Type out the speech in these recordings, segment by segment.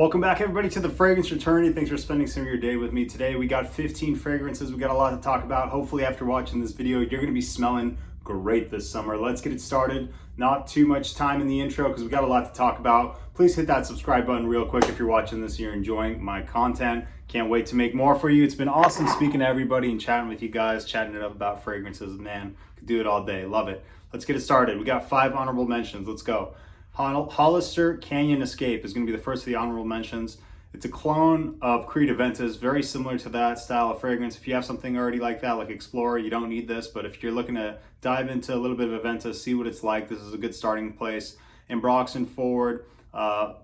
Welcome back everybody to the Fragrance Fraternity. Thanks for spending some of your day with me. Today we got 15 fragrances. We got a lot to talk about. Hopefully after watching this video, you're gonna be smelling great this summer. Let's get it started. Not too much time in the intro because we got a lot to talk about. Please hit that subscribe button real quick if you're watching this and you're enjoying my content. Can't wait to make more for you. It's been awesome speaking to everybody and chatting with you guys, chatting it up about fragrances. Man, could do it all day. Love it. Let's get it started. We got 5 honorable mentions. Let's go. Hollister Canyon Escape is going to be the first of the honorable mentions. It's a clone of Creed Aventus, very similar to that style of fragrance. If you have something already like that, like Explorer, you don't need this. But if you're looking to dive into a little bit of Aventus, see what it's like, this is a good starting place. Ambroxan forward, a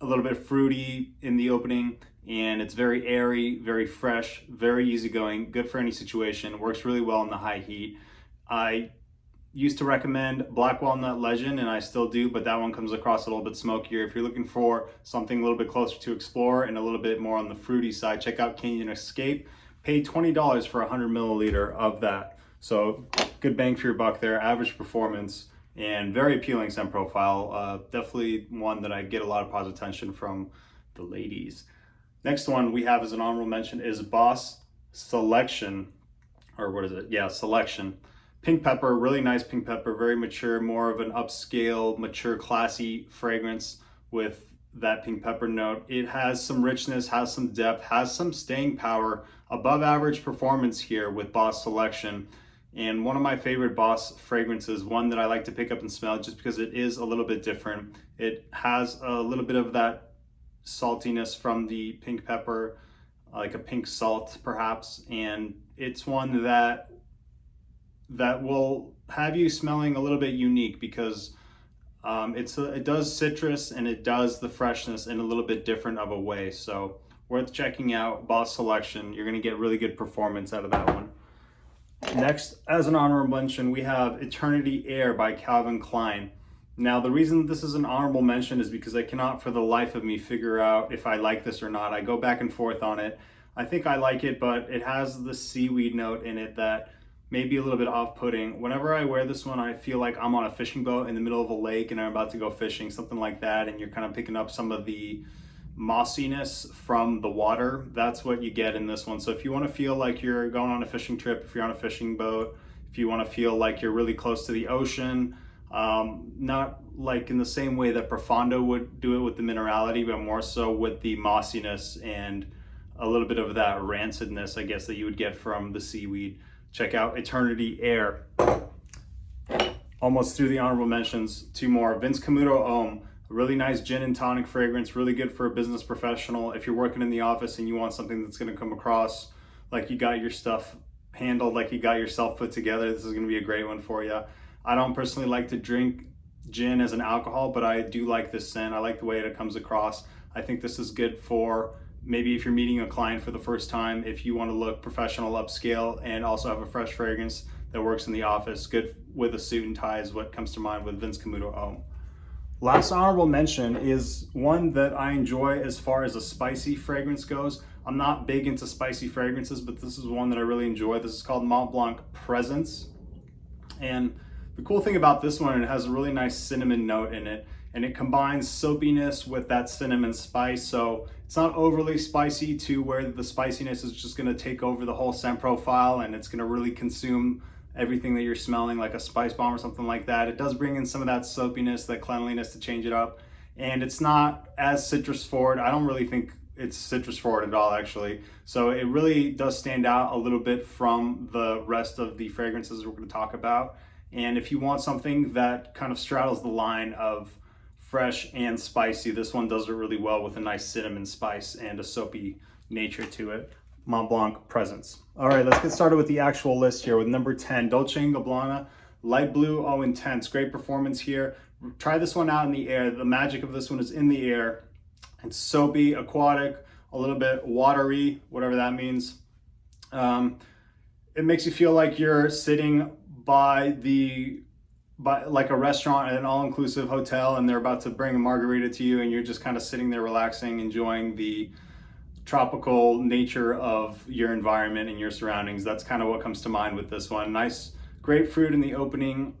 little bit fruity in the opening, and it's very airy, very fresh, very easygoing, good for any situation. Works really well in the high heat. I used to recommend Black Walnut Legend, and I still do, but that one comes across a little bit smokier. If you're looking for something a little bit closer to Explorer and a little bit more on the fruity side, check out Canyon Escape. Pay $20 for 100 milliliter of that. So good bang for your buck there, average performance, and very appealing scent profile. Definitely one that I get a lot of positive attention from the ladies. Next one we have as an honorable mention is Boss Selection, or what is it? Yeah, Selection. Pink pepper, really nice pink pepper, very mature, more of an upscale, mature, classy fragrance with that pink pepper note. It has some richness, has some depth, has some staying power, above average performance here with Boss Selection. And one of my favorite Boss fragrances, one that I like to pick up and smell just because it is a little bit different. It has a little bit of that saltiness from the pink pepper, like a pink salt perhaps. And it's one that will have you smelling a little bit unique because it does citrus and it does the freshness in a little bit different of a way. So worth checking out, Boss Selection. You're going to get really good performance out of that one. Next, as an honorable mention, we have Eternity Air by Calvin Klein. Now, the reason this is an honorable mention is because I cannot for the life of me figure out if I like this or not. I go back and forth on it. I think I like it, but it has the seaweed note in it that maybe a little bit off-putting. Whenever I wear this one, I feel like I'm on a fishing boat in the middle of a lake and I'm about to go fishing, something like that, and you're kind of picking up some of the mossiness from the water. That's what you get in this one. So if you want to feel like you're going on a fishing trip, if you're on a fishing boat, if you want to feel like you're really close to the ocean, not like in the same way that Profondo would do it with the minerality, but more so with the mossiness and a little bit of that rancidness, I guess, that you would get from the seaweed. Check out Eternity Air. Almost through the honorable mentions, 2 more. Vince Camuto Homme, a really nice gin and tonic fragrance, really good for a business professional. If you're working in the office and you want something that's gonna come across like you got your stuff handled, like you got yourself put together, this is gonna be a great one for you. I don't personally like to drink gin as an alcohol, but I do like this scent. I like the way it comes across. I think this is good for maybe if you're meeting a client for the first time, if you want to look professional, upscale, and also have a fresh fragrance that works in the office. Good with a suit and tie is what comes to mind with Vince Camuto Homme. Last honorable mention is one that I enjoy as far as a spicy fragrance goes. I'm not big into spicy fragrances, but this is one that I really enjoy. This is called Montblanc Presence. And the cool thing about this one, it has a really nice cinnamon note in it, and it combines soapiness with that cinnamon spice. So it's not overly spicy to where the spiciness is just gonna take over the whole scent profile and it's gonna really consume everything that you're smelling like a spice bomb or something like that. It does bring in some of that soapiness, that cleanliness to change it up. And it's not as citrus forward. I don't really think it's citrus forward at all, actually. So it really does stand out a little bit from the rest of the fragrances we're gonna talk about. And if you want something that kind of straddles the line of fresh and spicy, this one does it really well with a nice cinnamon spice and a soapy nature to it. Montblanc Presence. All right, let's get started with the actual list here with number 10, Dolce & Gabbana, Light Blue Eau Intense. Great performance here. Try this one out in the air. The magic of this one is in the air. It's soapy, aquatic, a little bit watery, whatever that means. It makes you feel like you're sitting by like a restaurant at an all-inclusive hotel and they're about to bring a margarita to you and you're just kind of sitting there relaxing, enjoying the tropical nature of your environment and your surroundings. That's kind of what comes to mind with this one. Nice grapefruit in the opening,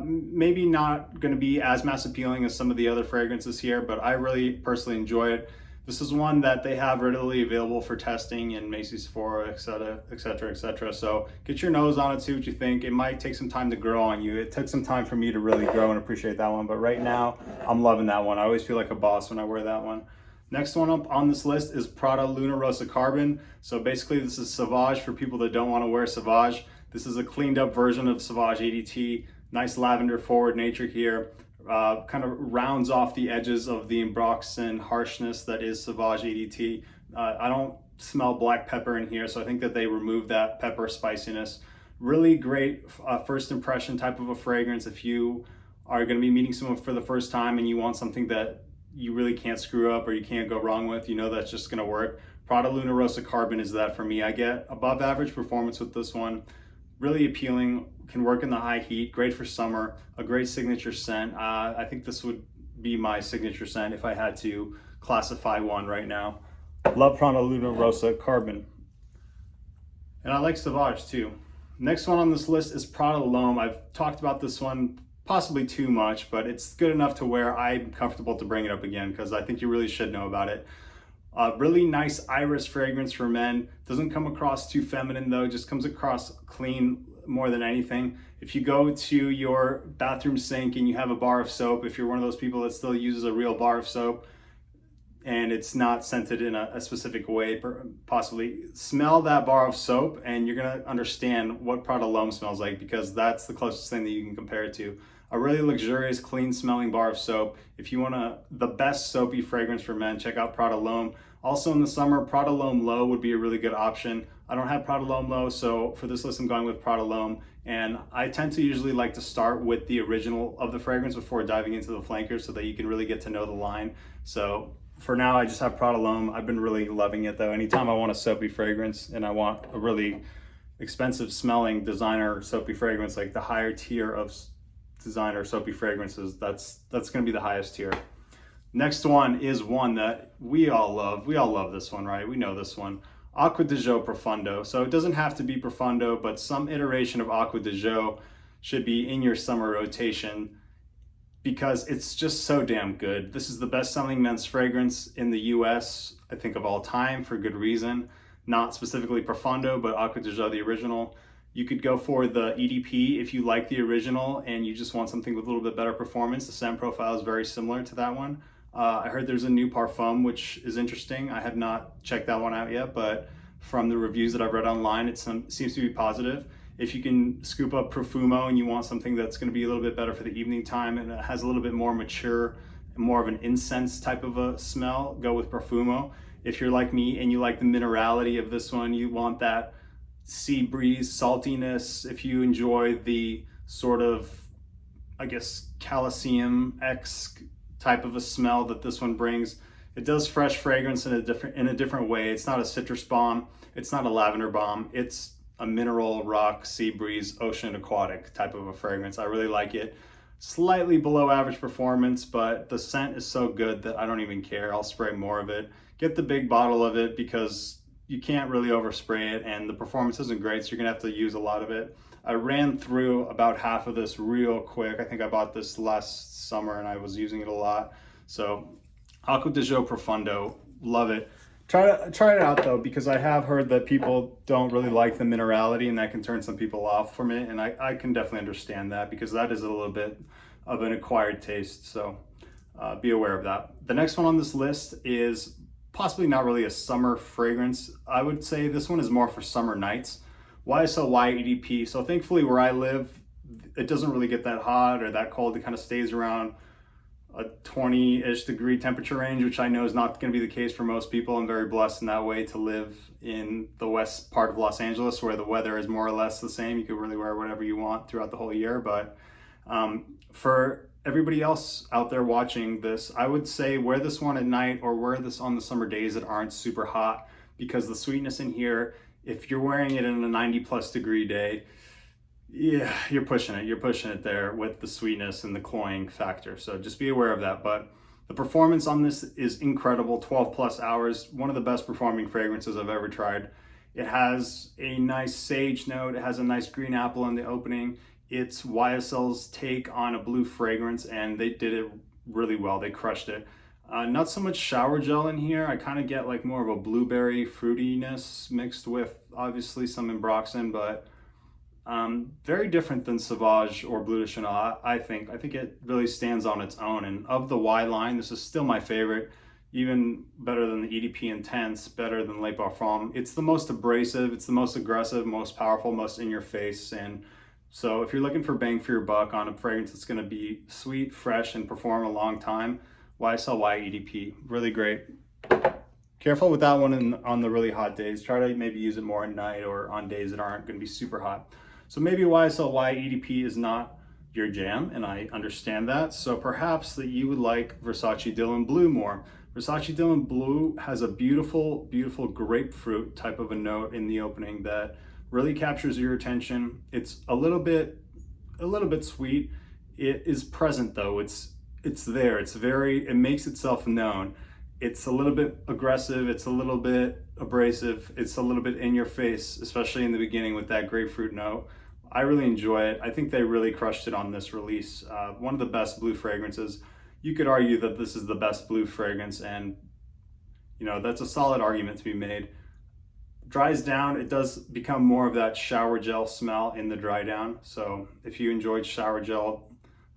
Maybe not going to be as mass appealing as some of the other fragrances here, but I really personally enjoy it. This is one that they have readily available for testing in Macy's, Sephora, etc., etc., etc. So get your nose on it, see what you think. It might take some time to grow on you. It took some time for me to really grow and appreciate that one, but right now I'm loving that one. I always feel like a boss when I wear that one. Next one up on this list is Prada L'homme Rossa Carbon. So basically this is Sauvage for people that don't want to wear Sauvage. This is a cleaned up version of Sauvage ADT. Nice lavender forward nature here. Kind of rounds off the edges of the embroxen harshness that is Sauvage ADT. I don't smell black pepper in here, so I think that they removed that pepper spiciness. Really great first impression type of a fragrance. If you are going to be meeting someone for the first time and you want something that you really can't screw up or you can't go wrong with, you know that's just going to work. Prada L'homme Rossa Carbon is that for me. I get above average performance with this one. Really appealing, can work in the high heat, great for summer, a great signature scent. I think this would be my signature scent if I had to classify one right now. Love Prada L'homme Rossa Carbon. And I like Sauvage too. Next one on this list is Prada L'homme. I've talked about this one possibly too much, but it's good enough to where I'm comfortable to bring it up again because I think you really should know about it. Really nice iris fragrance for men. Doesn't come across too feminine though, just comes across clean more than anything. If you go to your bathroom sink and you have a bar of soap, if you're one of those people that still uses a real bar of soap and it's not scented in a specific way, possibly smell that bar of soap and you're gonna understand what Prada L'homme smells like because that's the closest thing that you can compare it to. A really luxurious, clean smelling bar of soap. If you want the best soapy fragrance for men, check out Prada L'homme. Also in the summer, Prada L'homme Low would be a really good option. I don't have Prada L'homme Low, so for this list I'm going with Prada L'homme. And I tend to usually like to start with the original of the fragrance before diving into the flankers so that you can really get to know the line. So for now, I just have Prada L'homme. I've been really loving it though. Anytime I want a soapy fragrance and I want a really expensive smelling designer soapy fragrance, like the higher tier of designer soapy fragrances, that's going to be the highest tier. Next one is one that we all love. We all love this one, right? We know this one. Aqua di Joe Profundo. So it doesn't have to be Profondo, but some iteration of Aqua di Joe should be in your summer rotation because it's just so damn good. This is the best selling men's fragrance in the US, I think, of all time for good reason. Not specifically Profondo, but Aqua di Joe, the original. You could go for the EDP if you like the original and you just want something with a little bit better performance. The scent profile is very similar to that one. I heard there's a new Parfum, which is interesting. I have not checked that one out yet, but from the reviews that I've read online, it seems to be positive. If you can scoop up Profumo and you want something that's going to be a little bit better for the evening time and it has a little bit more mature, more of an incense type of a smell, go with Profumo. If you're like me and you like the minerality of this one, you want that sea breeze saltiness. If you enjoy the sort of, I guess, Coliseum-esque type of a smell that this one brings, it does fresh fragrance in a different way. It's not a citrus bomb, it's not a lavender bomb, it's a mineral, rock, sea breeze, ocean, aquatic type of a fragrance. I really like it. Slightly below average performance, but the scent is so good that I don't even care. I'll spray more of it. Get the big bottle of it because you can't really overspray it and the performance isn't great, so you're gonna have to use a lot of it. I ran through about half of this real quick. I think I bought this last summer and I was using it a lot. So Aqua di Joe Profundo, love it. Try it out though, because I have heard that people don't really like the minerality and that can turn some people off from it. And I can definitely understand that because that is a little bit of an acquired taste. So be aware of that. The next one on this list is possibly not really a summer fragrance. I would say this one is more for summer nights. YSL EDP. So thankfully where I live, it doesn't really get that hot or that cold. It kind of stays around a 20-ish degree temperature range, which I know is not going to be the case for most people. I'm very blessed in that way to live in the west part of Los Angeles where the weather is more or less the same. You can really wear whatever you want throughout the whole year. But for everybody else out there watching this, I would say wear this one at night or wear this on the summer days that aren't super hot, because the sweetness in here, if you're wearing it in a 90+ degree day, yeah, you're pushing it there with the sweetness and the cloying factor. So just be aware of that. But the performance on this is incredible. 12+ hours, one of the best performing fragrances I've ever tried. It has a nice sage note. It has a nice green apple in the opening. It's YSL's take on a blue fragrance, and they did it really well. They crushed it. Not so much shower gel in here. I kind of get like more of a blueberry fruitiness mixed with obviously some Ambroxan, but very different than Sauvage or Bleu de Chanel, I think. I think it really stands on its own. And of the Y line, this is still my favorite, even better than the EDP Intense, better than Le Parfum. It's the most abrasive, it's the most aggressive, most powerful, most in your face. And so if you're looking for bang for your buck on a fragrance that's gonna be sweet, fresh, and perform a long time, YSL Y EDP, really great. Careful with that one on the really hot days. Try to maybe use it more at night or on days that aren't gonna be super hot. So maybe YSL Y EDP is not your jam, and I understand that. So perhaps that you would like Versace Dylan Blue more. Versace Dylan Blue has a beautiful, beautiful grapefruit type of a note in the opening that really captures your attention. It's a little bit sweet. It is present though. It's there. It makes itself known. It's a little bit aggressive, it's a little bit abrasive, it's a little bit in your face, especially in the beginning with that grapefruit note. I really enjoy it. I think they really crushed it on this release. One of the best blue fragrances. You could argue that this is the best blue fragrance, and you know, that's a solid argument to be made. Dries down, it does become more of that shower gel smell in the dry down. So if you enjoyed shower gel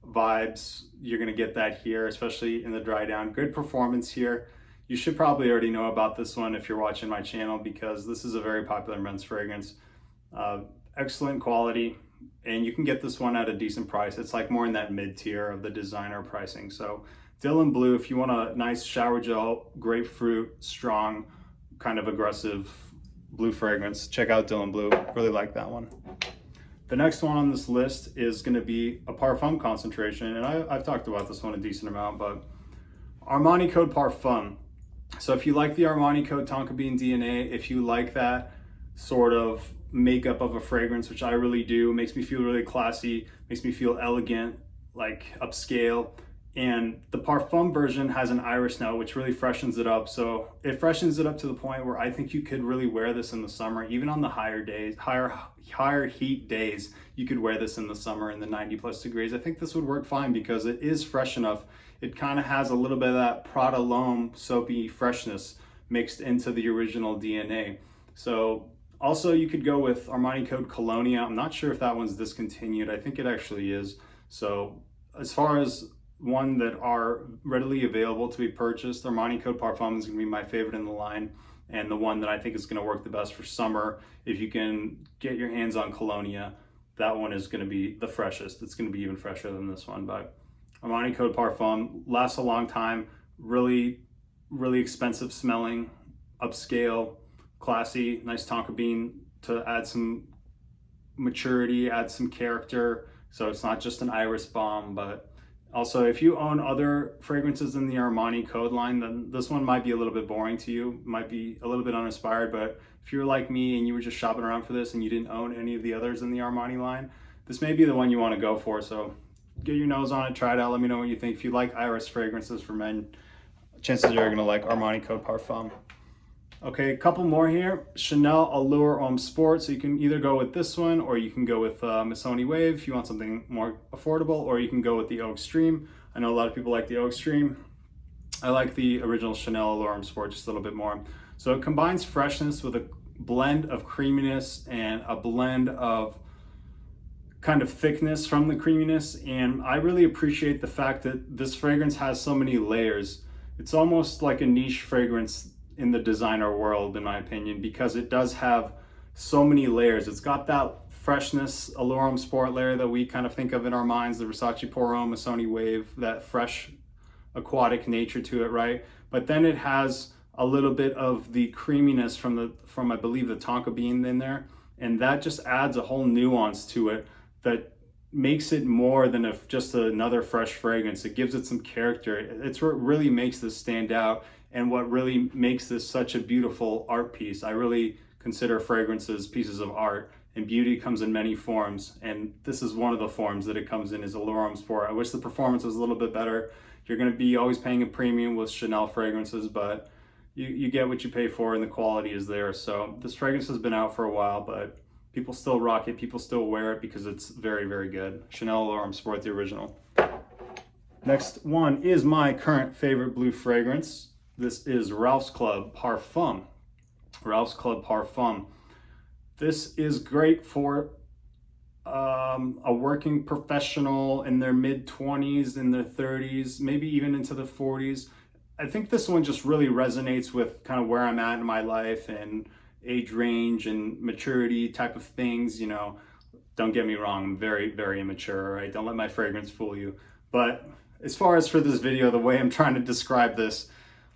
vibes, you're gonna get that here, especially in the dry down. Good performance here. You should probably already know about this one if you're watching my channel, because this is a very popular men's fragrance. Excellent quality, and you can get this one at a decent price. It's like more in that mid tier of the designer pricing. So Dylan Blue, if you want a nice shower gel, grapefruit, strong, kind of aggressive blue fragrance, check out Dylan Blue. Really like that one. The next one on this list is going to be a Parfum concentration, and I've talked about this one a decent amount, but Armani Code Parfum. So if you like the Armani Code Tonka Bean DNA, if you like that sort of makeup of a fragrance, which I really do, makes me feel really classy, makes me feel elegant, like upscale. And the Parfum version has an iris note, which really freshens it up. So it freshens it up to the point where I think you could really wear this in the summer, even on the higher days, higher heat days. You could wear this in the summer in the 90+ degrees. I think this would work fine because it is fresh enough. It kind of has a little bit of that Prada L'homme soapy freshness mixed into the original DNA. So also you could go with Armani Code Colonia. I'm not sure if that one's discontinued. I think it actually is. So as far as one that are readily available to be purchased, Armani Code Parfum is going to be my favorite in the line, and the one that I think is going to work the best for summer. If you can get your hands on Colonia, that one is going to be the freshest. It's going to be even fresher than this one, but Armani Code Parfum lasts a long time. Really, really expensive smelling, upscale, classy, nice tonka bean to add some maturity, add some character. So it's not just an iris bomb, but also, if you own other fragrances in the Armani Code line, then this one might be a little bit boring to you, might be a little bit uninspired, but if you're like me and you were just shopping around for this and you didn't own any of the others in the Armani line, this may be the one you want to go for. So get your nose on it, try it out, let me know what you think. If you like iris fragrances for men, chances are you're going to like Armani Code Parfum. Okay, a couple more here. Chanel Allure Homme Sport. So you can either go with this one, or you can go with Missoni Wave if you want something more affordable, or you can go with the Eau Extreme. I know a lot of people like the Eau Extreme. I like the original Chanel Allure Homme Sport just a little bit more. So it combines freshness with a blend of creaminess and a blend of kind of thickness from the creaminess. And I really appreciate the fact that this fragrance has so many layers. It's almost like a niche fragrance in the designer world, in my opinion, because it does have so many layers. It's got that freshness, Allure Homme Sport layer that we kind of think of in our minds, the Versace Pour Homme, Missoni Wave, that fresh aquatic nature to it, right? But then it has a little bit of the creaminess from I believe the tonka bean in there, and that just adds a whole nuance to it that makes it more than just another fresh fragrance. It gives it some character. It's what really makes this stand out, and what really makes this such a beautiful art piece. I really consider fragrances pieces of art, and beauty comes in many forms, and this is one of the forms that it comes in, is Allure Homme Sport. I wish the performance was a little bit better. You're going to be always paying a premium with Chanel fragrances, but you get what you pay for, and the quality is there. So this fragrance has been out for a while, but People still rock it, people still wear it because it's very, very good. Chanel Allure Sport, the original. Next one is my current favorite blue fragrance. This is Ralph's Club Parfum. Ralph's Club Parfum. This is great for a working professional in their mid-20s, in their 30s, maybe even into the 40s. I think this one just really resonates with kind of where I'm at in my life and age range and maturity type of things. You know, don't get me wrong, I'm very, very immature, right? Don't let my fragrance fool you. But as far as for this video, the way I'm trying to describe this,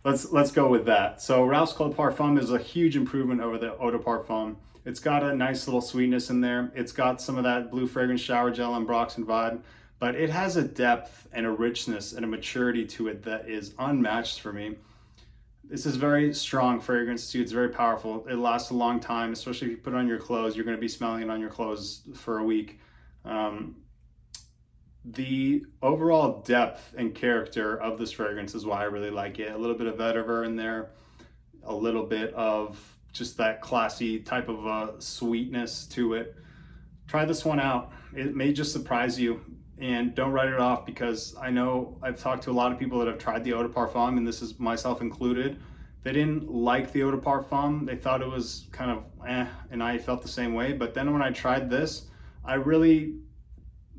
let's go with that. So Ralph's Club Parfum is a huge improvement over the Eau de Parfum. It's got a nice little sweetness in there. It's got some of that blue fragrance shower gel and Broxton vibe, but it has a depth and a richness and a maturity to it that is unmatched for me. This is very strong fragrance too. It's very powerful. It lasts a long time, especially if you put it on your clothes. You're going to be smelling it on your clothes for a week. The overall depth and character of this fragrance is why I really like it. A little bit of vetiver in there, a little bit of just that classy type of sweetness to it. Try this one out. It may just surprise you, and don't write it off, because I know I've talked to a lot of people that have tried the Eau de Parfum, and this is myself included. They didn't like the Eau de Parfum. They thought it was kind of and I felt the same way. But then when I tried this, I really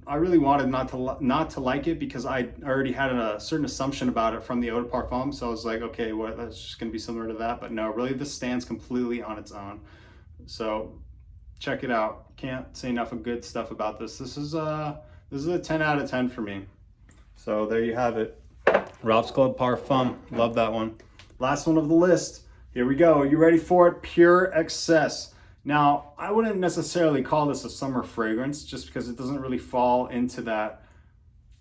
wanted not to like it, because I already had a certain assumption about it from the Eau de Parfum. So I was like, okay, well, that's just gonna be similar to that. But no, really this stands completely on its own. So check it out. Can't say enough of good stuff about this. This is a 10 out of 10 for me. So there you have it. Ralph's Club Parfum, love that one. Last one of the list. Here we go. Are you ready for it? Pure Excess. Now, I wouldn't necessarily call this a summer fragrance, just because it doesn't really fall into that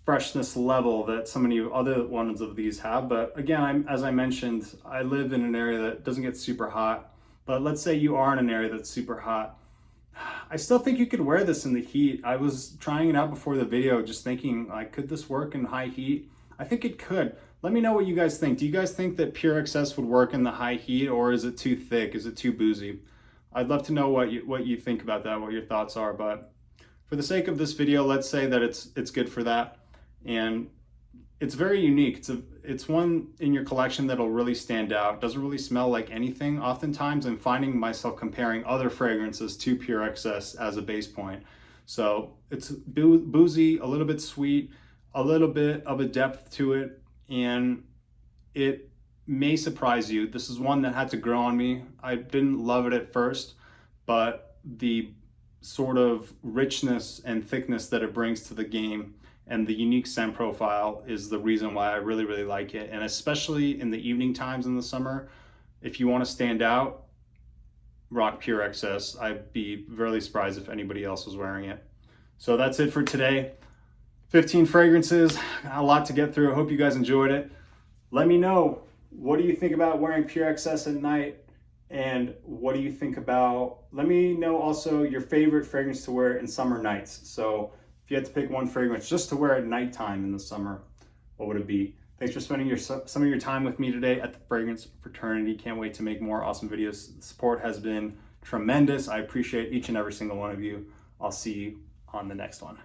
freshness level that so many other ones of these have. But again, as I mentioned, I live in an area that doesn't get super hot. But let's say you are in an area that's super hot. I still think you could wear this in the heat. I was trying it out before the video, just thinking, like, could this work in high heat? I think it could. Let me know what you guys think. Do you guys think that Pure Excess would work in the high heat, or is it too thick? Is it too boozy? I'd love to know what you think about that, what your thoughts are. But for the sake of this video, let's say that it's good for that. And it's very unique. It's one in your collection that'll really stand out. Doesn't really smell like anything. Oftentimes I'm finding myself comparing other fragrances to Pure Excess as a base point. So it's boozy, a little bit sweet, a little bit of a depth to it, and it may surprise you. This is one that had to grow on me. I didn't love it at first, but the sort of richness and thickness that it brings to the game and the unique scent profile is the reason why I really, really like it. And especially in the evening times in the summer, if you want to stand out, rock Pure Excess. I'd be really surprised if anybody else was wearing it. So that's it for today. 15 fragrances, a lot to get through. I hope you guys enjoyed it. Let me know, what do you think about wearing Pure Excess at night? And what do you think about, let me know also your favorite fragrance to wear in summer nights. So if you had to pick one fragrance just to wear at nighttime in the summer, what would it be? Thanks for spending some of your time with me today at the Fragrance Fraternity. Can't wait to make more awesome videos. The support has been tremendous. I appreciate each and every single one of you. I'll see you on the next one.